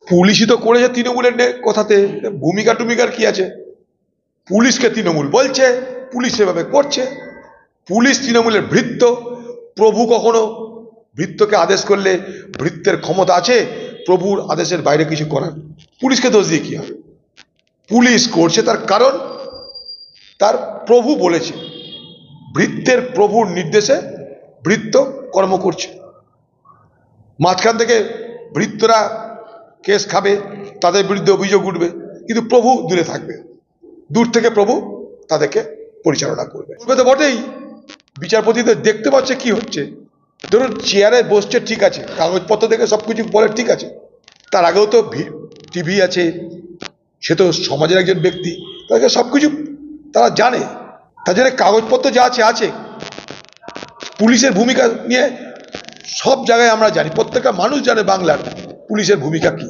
পুলিশই তো করেছে তৃণমূলের কথাতে, ভূমিকা টুমিকার কি আছে? পুলিশকে তৃণমূল বলছে, পুলিশ সেভাবে করছে। পুলিশ তৃণমূলের ভৃত্য। প্রভু কখনো ভৃত্যকে আদেশ করলে ভৃত্যের ক্ষমতা আছে প্রভুর আদেশের বাইরে কিছু করার? পুলিশকে দোষ দিয়ে কি হবে? পুলিশ করছে তার কারণ তার প্রভু বলেছে, ভৃত্যের প্রভুর নির্দেশে ভৃত্য কর্ম করছে। মাঝখান থেকে ভৃত্যরা কেস খাবে, তাদের বিরুদ্ধে অভিযোগ উঠবে, কিন্তু প্রভু দূরে থাকবে। দূর থেকে প্রভু তাদেরকে পরিচালনা করবে। তো বটেই, বিচারপতিদের দেখতে পাচ্ছে কি হচ্ছে। ধরুন চেয়ারে বসছে, ঠিক আছে, কাগজপত্র দেখে সবকিছু বলে ঠিক আছে, তার আগেও তো টিভি আছে, সে তো সমাজের একজন ব্যক্তি, তাদেরকে সবকিছু তারা জানে। তার জন্য কাগজপত্র যা আছে আছে। পুলিশের ভূমিকা নিয়ে সব জায়গায় আমরা জানি, প্রত্যেকটা মানুষ জানে বাংলার পুলিশের ভূমিকা কি।